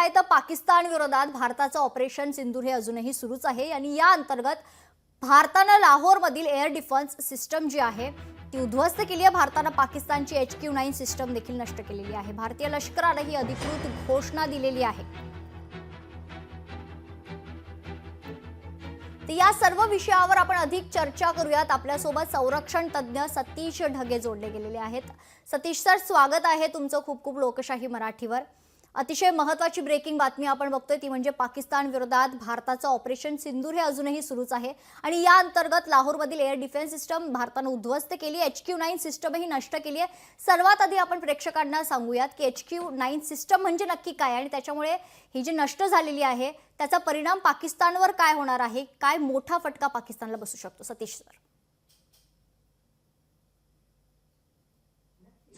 आहे तर पाकिस्तान विरोधात भारताचं ऑपरेशन सिंदूर हे अजूनही सुरूच आहे आणि या अंतर्गत भारतानं लाहोरमधील एअर डिफेन्स सिस्टम जी आहे ती उद्ध्वस्त केली आहे। भारतानं पाकिस्तानची HQ-9 सिस्टम देखील नष्ट केलेली आहे। भारतीय लष्करानं ही अधिकृत घोषणा दिलेली आहे। तर या सर्व विषयावर आपण अधिक चर्चा करूयात। आपल्यासोबत संरक्षण तज्ञ सतीश ढगे जोडले गेलेले आहेत। सतीश सर, स्वागत आहे तुमचं खूप खूप लोकशाही मराठीवर। अतिशय महत्त्वाची ब्रेकिंग बातमी आपण बघतोय ती म्हणजे पाकिस्तान विरोधात भारताचं ऑपरेशन सिंदूर हे अजूनही सुरूच आहे आणि या अंतर्गत लाहोरमधील एअर डिफेन्स सिस्टम भारतानं उद्ध्वस्त केली, HQ-9 सिस्टमही नष्ट केली आहे। सर्वात आधी आपण प्रेक्षकांना सांगूयात की HQ-9 सिस्टम म्हणजे नक्की काय आणि त्याच्यामुळे ही जी नष्ट झालेली आहे त्याचा परिणाम पाकिस्तानवर काय होणार आहे, काय मोठा फटका पाकिस्तानला बसू शकतो? सतीश सर,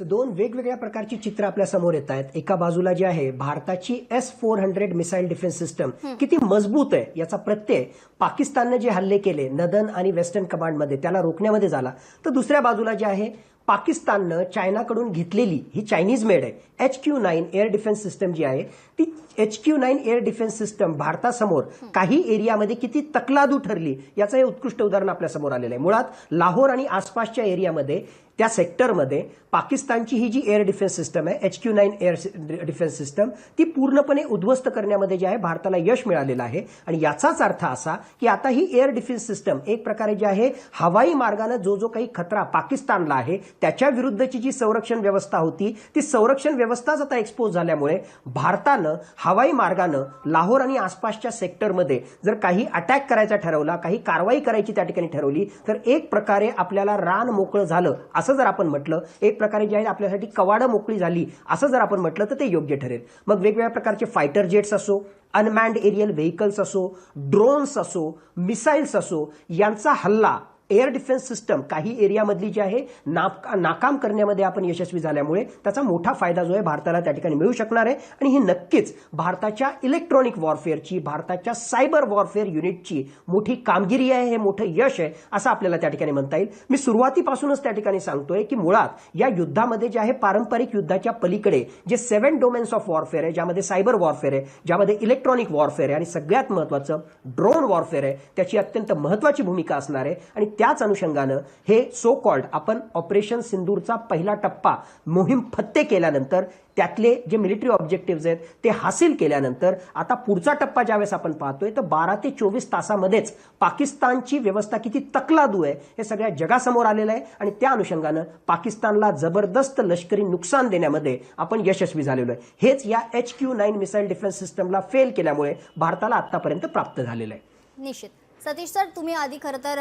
दोन वेगवेगळ्या प्रकारची चित्र आपल्या समोर येत आहेत। एका बाजूला जी आहे भारताची S-400 मिसाईल डिफेन्स सिस्टम किती मजबूत आहे याचा प्रत्यय पाकिस्तानने जे हल्ले केले नदन आणि वेस्टर्न कमांडमध्ये त्याला रोखण्यामध्ये झाला। तर दुसऱ्या बाजूला जे आहे पाकिस्ताननं चायनाकडून घेतलेली ही चायनीज मेड आहे HQ-9 एअर डिफेन्स सिस्टम जी आहे ती HQ-9 एअर डिफेन्स सिस्टम भारतासमोर काही एरियामध्ये किती तकलादू ठरली याचं हे उत्कृष्ट उदाहरण आपल्या समोर आलेलं आहे। मुळात लाहोर आणि आसपासच्या एरियामध्ये त्या सेक्टरमध्ये पाकिस्तानची ही जी एअर डिफेन्स सिस्टम आहे HQ-9 एअर डिफेन्स सिस्टम ती पूर्णपणे उद्ध्वस्त करण्यामध्ये जे आहे भारताला यश मिळालेलं आहे आणि याचाच अर्थ असा की आता ही एअर डिफेन्स सिस्टम एक प्रकारे जी आहे हवाई मार्गाने जो काही खतरा पाकिस्तानला आहे त्याच्या विरुद्धची जी संरक्षण व्यवस्था होती ती संरक्षण व्यवस्थाच आता एक्सपोज झाल्यामुळे भारतानं हवाई मार्गाने लाहोर आणि आसपासच्या सेक्टरमध्ये जर काही अटॅक करायचा ठरवला, काही कारवाई करायची त्या ठिकाणी ठरवली तर एक प्रकारे आपल्याला रान मोकळं झालं असं जर आपण म्हटलं, एक प्रकारे जे आहे आपल्यासाठी कवाडं मोकळी झाली असं जर आपण म्हटलं तर ते योग्य ठरेल। मग वेगवेगळ्या प्रकारचे फायटर जेट्स असो, अनमॅन्ड एरियल व्हेकल्स असो, ड्रोन्स असो, मिसाईल्स असो, यांचा हल्ला एअर डिफेन्स सिस्टम काही एरियामधली जी आहे नाकाम करण्यामध्ये आपण यशस्वी झाल्यामुळे त्याचा मोठा फायदा जो आहे भारताला त्या ठिकाणी मिळू शकणार आहे आणि ही नक्कीच भारताच्या इलेक्ट्रॉनिक वॉरफेअरची, भारताच्या सायबर वॉरफेअर युनिटची मोठी कामगिरी आहे, हे मोठं यश आहे असं आपल्याला त्या ठिकाणी म्हणता येईल। मी सुरुवातीपासूनच त्या ठिकाणी सांगतोय की मुळात या युद्धामध्ये जे आहे पारंपरिक युद्धाच्या पलीकडे जे 7 डोमेन्स ऑफ वॉरफेअर आहे, ज्यामध्ये सायबर वॉरफेअर आहे, ज्यामध्ये इलेक्ट्रॉनिक वॉरफेअर आहे आणि सगळ्यात महत्त्वाचं ड्रोन वॉरफेअर आहे, त्याची अत्यंत महत्त्वाची भूमिका असणार आहे आणि त्याच अनुषंगानं हे सो कॉल्ड आपण ऑपरेशन सिंदूरचा पहिला टप्पा मोहीम फत्ते केल्यानंतर त्यातले जे मिलिटरी ऑब्जेक्टिव्ह आहेत ते हासिल केल्यानंतर आता पुढचा टप्पा ज्यावेळेस आपण पाहतोय तर 12 ते 24 तासामध्येच पाकिस्तानची व्यवस्था किती तकलादू आहे हे सगळ्या जगासमोर आलेलं आहे आणि त्या अनुषंगानं पाकिस्तानला जबरदस्त लष्करी नुकसान देण्यामध्ये आपण यशस्वी झालेलो आहे। हेच या HQ-9 मिसाईल डिफेन्स सिस्टमला फेल केल्यामुळे भारताला आतापर्यंत प्राप्त झालेलं आहे। निश्चित। सतीश सर, तुम्ही आधी खरं तर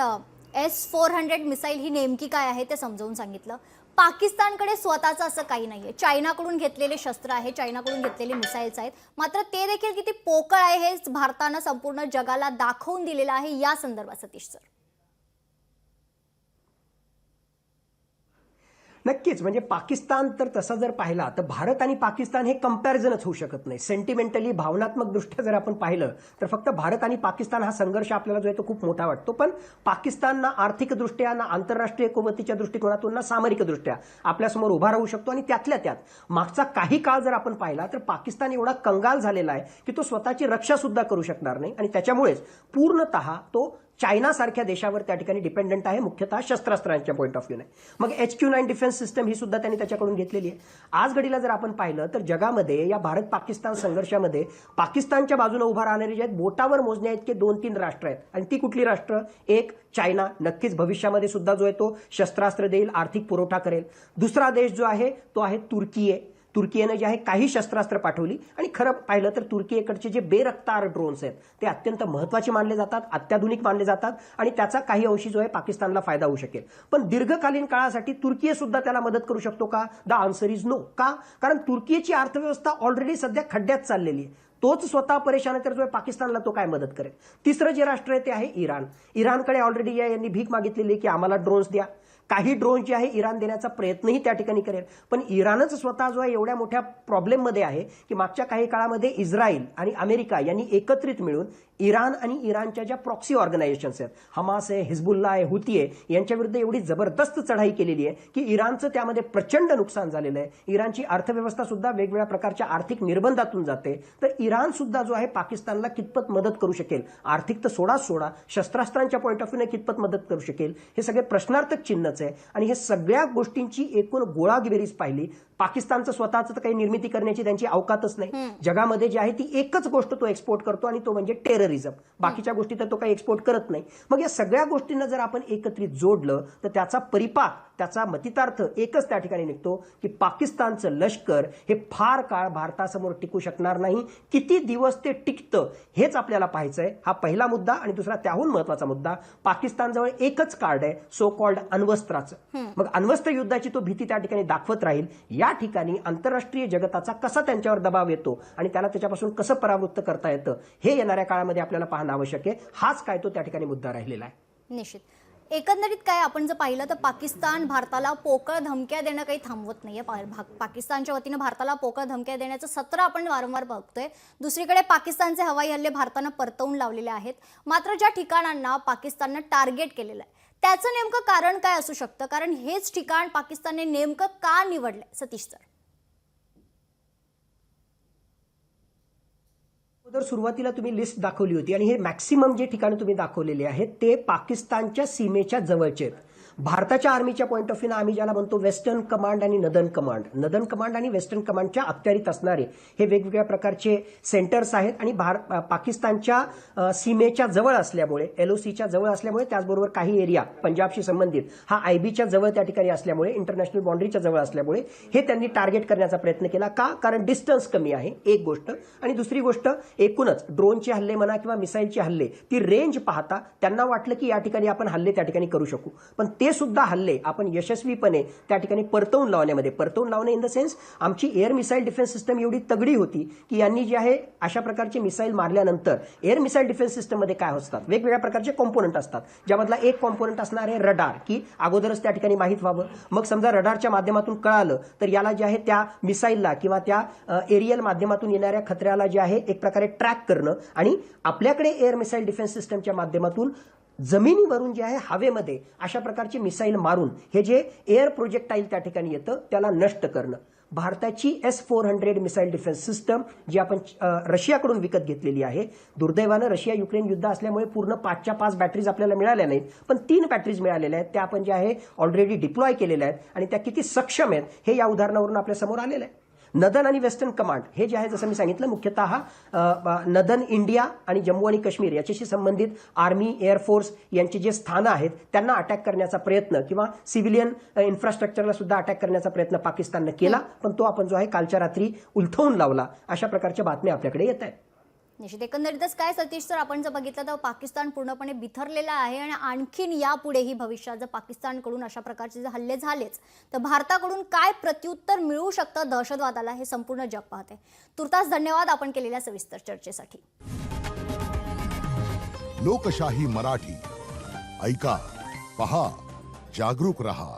S-400 मिसाईल ही नेमकी काय आहे ते समजावून सांगितलं। पाकिस्तानकडे स्वतःचं असं काही नाहीये, चायनाकडून घेतलेले शस्त्र आहे, चायनाकडून घेतलेले मिसाईल्स आहेत, मात्र ते देखील किती पोकळ आहे हेच भारतानं संपूर्ण जगाला दाखवून दिलेलं आहे। या संदर्भात सतीश सर, नक्कीच म्हणजे पाकिस्तान तर तसा जर पाहिला तर भारत आणि पाकिस्तान हे कंपॅरिझनच होऊ शकत नाही। सेंटिमेंटली भावनात्मक दृष्ट्या जर आपण पाहिलं तर फक्त भारत आणि पाकिस्तान हा संघर्ष आपल्याला जो आहे तो खूप मोठा वाटतो, पण पाकिस्तान ना आर्थिकदृष्ट्या ना आंतरराष्ट्रीय कुवतीच्या दृष्टिकोनातून ना सामरिकदृष्ट्या आपल्यासमोर उभा राहू शकतो आणि त्यातल्या त्यात मागचा काही काळ जर आपण पाहिला तर पाकिस्तान एवढा कंगाल झालेला आहे की तो स्वतःची रक्षा सुद्धा करू शकणार नाही आणि त्याच्यामुळेच पूर्णतः तो चायना सारख्या देशावर त्या ठिकाणी डिपेंडंट आहे, मुख्यतः शस्त्रास्त्रांच्या पॉईंट ऑफ व्ह्यूने। मग HQ-9 डिफेन्स सिस्टम ही सुद्धा त्यांनी त्याच्याकडून घेतलेली आहे। आज घडीला जर आपण पाहिलं तर जगामध्ये या भारत पाकिस्तान संघर्षामध्ये पाकिस्तानच्या बाजूने उभा राहणारे जे आहेत बोटावर मोजण्या इतके 2-3 राष्ट्र आहेत आणि ती कुठली राष्ट्र? एक चायना, नक्कीच भविष्यामध्ये सुद्धा जो आहे तो शस्त्रास्त्र देईल, आर्थिक पुरवठा करेल। दुसरा देश जो आहे तो आहे तुर्की आहे। तुर्कीने जे आहे काही शस्त्रास्त्र पाठवली आणि खरं पाहिलं तर तुर्कीकडचे जे बेरफ्तार ड्रोन्स आहेत ते अत्यंत महत्त्वाचे मानले जातात, अत्याधुनिक मानले जातात आणि त्याचा काही अंशी जो आहे पाकिस्तानला फायदा होऊ शकेल। पण दीर्घकालीन काळासाठी तुर्की सुद्धा त्याला मदत करू शकतो का? The answer is no. का? कारण तुर्कीची अर्थव्यवस्था ऑलरेडी सध्या खड्ड्यात चाललेली आहे, तोच स्वतः परेशान आहे तर जो पाकिस्तानला तो काय मदत करेल? तिसरं जे राष्ट्र आहे ते आहे इराण। इराणकडे ऑलरेडी यांनी भीक मागितलेली की आम्हाला ड्रोन्स द्या। काही ड्रोन जे आहे इराण देण्याचा प्रयत्नही त्या ठिकाणी करेल. पण इराणच स्वतः जो आहे एवढ्या मोठ्या प्रॉब्लेममध्ये आहे की मागच्या काही काळामध्ये इस्रायल आणि अमेरिका यांनी एकत्रित मिळून इराण आणि इराणच्या ज्या प्रॉक्सी ऑर्गनायझेशन्स आहेत, हमास आहे, हिजबुल्ला आहे, हुती आहे, यांच्या विरुद्ध एवढी जबरदस्त चढाई केलेली आहे की इराणचं त्यामध्ये प्रचंड नुकसान झालेलं आहे. इराणची अर्थव्यवस्था सुद्धा वेगवेगळ्या प्रकारच्या आर्थिक निर्बंधातून जाते. तर इराण सुद्धा जो आहे पाकिस्तानला कितपत मदत करू शकेल, आर्थिक तर सोडा शस्त्रास्त्रांच्या पॉईंट ऑफ व्ह्यूने कितपत मदत करू शकेल, हे सगळे प्रश्नार्थक चिन्हच आहे. आणि हे सगळ्या गोष्टींची एकूण गोळागिरीच पाहिली, पाकिस्तानचं स्वतःचं तर काही निर्मिती करण्याची त्यांची अवकातच नाही. जगामध्ये जी आहे ती एकच गोष्ट तो एक्सपोर्ट करतो आणि तो म्हणजे टेररिझम. बाकीच्या गोष्टी तर तो काही एक्सपोर्ट करत नाही. मग या सगळ्या गोष्टींना जर आपण एकत्रित जोडलं तर त्याचा परिपाक, त्याचा मतितार्थ एकच त्या ठिकाणी निघतो की पाकिस्तानचं लष्कर हे फार काळ भारतासमोर टिकू शकणार नाही. किती दिवस ते टिकतं हेच आपल्याला पाहायचंय. हा पहिला मुद्दा. आणि दुसरा त्याहून महत्वाचा मुद्दा, पाकिस्तानजवळ एकच कार्ड आहे, सो कॉल्ड अण्वस्त्राचं. मग अण्वस्त्र युद्धाची तो भीती त्या ठिकाणी दाखवत राहील. या ठिकाणी आंतरराष्ट्रीय जगताचा कसा त्यांच्यावर दबाव येतो आणि त्याला त्याच्यापासून कसं परावृत्त करता येतं हे येणाऱ्या काळामध्ये आपल्याला पाहणं आवश्यक आहे. हाच काय तो त्या ठिकाणी मुद्दा राहिलेला आहे. निश्चित. एकंदरीत काय आपण जर पाहिलं तर पाकिस्तान भारताला पोकळ धमक्या देणं काही थांबवत नाहीये. पाकिस्तानच्या वतीनं भारताला पोकळ धमक्या देण्याचं सत्र आपण वारंवार बघतोय. दुसरीकडे पाकिस्तानचे हवाई हल्ले भारतानं परतवून लावलेले आहेत. मात्र ज्या ठिकाणांना पाकिस्ताननं टार्गेट केलेलं आहे त्याचं नेमकं कारण काय असू शकतं? कारण हेच ठिकाण पाकिस्तानने नेमकं का निवडलंय? सतीश सर. तर सुरुवातीला तुम्ही लिस्ट दाखवली होती आणि हे मॅक्सिमम जे ठिकाणं तुम्ही दाखवलेले आहेत ते पाकिस्तानच्या सीमेच्या जवळचे आहेत. भारताच्या आर्मीच्या पॉईंट ऑफ व्ह्यूनं आम्ही ज्याला म्हणतो वेस्टर्न कमांड आणि नदर्न कमांड आणि वेस्टर्न कमांडच्या अखत्यारीत असणारे हे वेगवेगळ्या प्रकारचे सेंटर्स आहेत. आणि पाकिस्तानच्या सीमेच्या जवळ असल्यामुळे, LOCच्या जवळ असल्यामुळे, त्याचबरोबर काही एरिया पंजाबशी संबंधित हा IBच्या जवळ त्या ठिकाणी असल्यामुळे, इंटरनॅशनल बाउंड्रीच्या जवळ असल्यामुळे हे त्यांनी टार्गेट करण्याचा प्रयत्न केला. का? कारण डिस्टन्स कमी आहे, एक गोष्ट. आणि दुसरी गोष्ट, एकूणच ड्रोनचे हल्ले म्हणा किंवा मिसाईलचे हल्ले, ती रेंज पाहता त्यांना वाटलं की या ठिकाणी आपण हल्ले त्या ठिकाणी करू शकू. पण ते सुद्धा हल्ले आपण यशस्वीपणे त्या ठिकाणी परतवून लावणे इन द सेन्स आमची एअर मिसाईल डिफेन्स सिस्टम एवढी तगडी होती की यांनी जे आहे अशा प्रकारचे मिसाईल मारल्यानंतर एअर मिसाईल डिफेन्स सिस्टममध्ये काय असतात, वेगवेगळ्या प्रकारचे कॉम्पोनंट असतात, ज्यामधला एक कॉम्पोनंट असणार आहे रडार, की अगोदरच त्या ठिकाणी माहीत व्हावं. मग समजा रडारच्या माध्यमातून कळालं तर याला जे आहे त्या मिसाईलला किंवा त्या एरियल माध्यमातून येणाऱ्या खतऱ्याला जे आहे एक प्रकारे ट्रॅक करणं आणि आपल्याकडे एअर मिसाईल डिफेन्स सिस्टमच्या माध्यमातून जमिनीवरून जे आहे हवेमध्ये अशा प्रकारचे मिसाईल मारून हे जे एअर प्रोजेक्टाईल त्या ठिकाणी येतं त्याला नष्ट करणं. भारताची S-400 मिसाईल डिफेन्स सिस्टम जी आपण रशियाकडून विकत घेतलेली आहे. दुर्दैवानं रशिया युक्रेन युद्ध असल्यामुळे पूर्ण 5च्या 5 बॅटरीज आपल्याला मिळाल्या नाहीत, पण 3 बॅटरीज मिळालेल्या आहेत. त्या आपण जे आहे ऑलरेडी डिप्लॉय केलेल्या आहेत आणि त्या किती सक्षम आहेत हे या उदाहरणावरून आपल्या समोर आलेलं आहे. नदन आणि वेस्टर्न कमांड हे जे आहे, जसं मी सांगितलं, मुख्यतः नदन इंडिया आणि जम्मू आणि काश्मीर याच्याशी संबंधित आर्मी, एअरफोर्स यांचे जे स्थानं आहेत त्यांना अटॅक करण्याचा प्रयत्न किंवा सिव्हिलियन इन्फ्रास्ट्रक्चरला सुद्धा अटॅक करण्याचा प्रयत्न पाकिस्ताननं केला, पण तो आपण जो आहे कालच्या रात्री उलथवून लावला. अशा प्रकारच्या बातम्या आपल्याकडे येत आहेत. निश्चित. एकंदरीतच काय सतीश सर, आपण जर बघितलं तर पाकिस्तान पूर्णपणे बिथरलेला आहे आणि आणखीन यापुढेही भविष्यात जर पाकिस्तानकडून अशा प्रकारचे जर हल्ले झालेच तर भारताकडून काय प्रत्युत्तर मिळू शकतं दहशतवादाला हे संपूर्ण जग पाहते. तुर्तास धन्यवाद आपण केलेल्या सविस्तर चर्चेसाठी. लोकशाही मराठी ऐका, पहा, जागरूक रहा.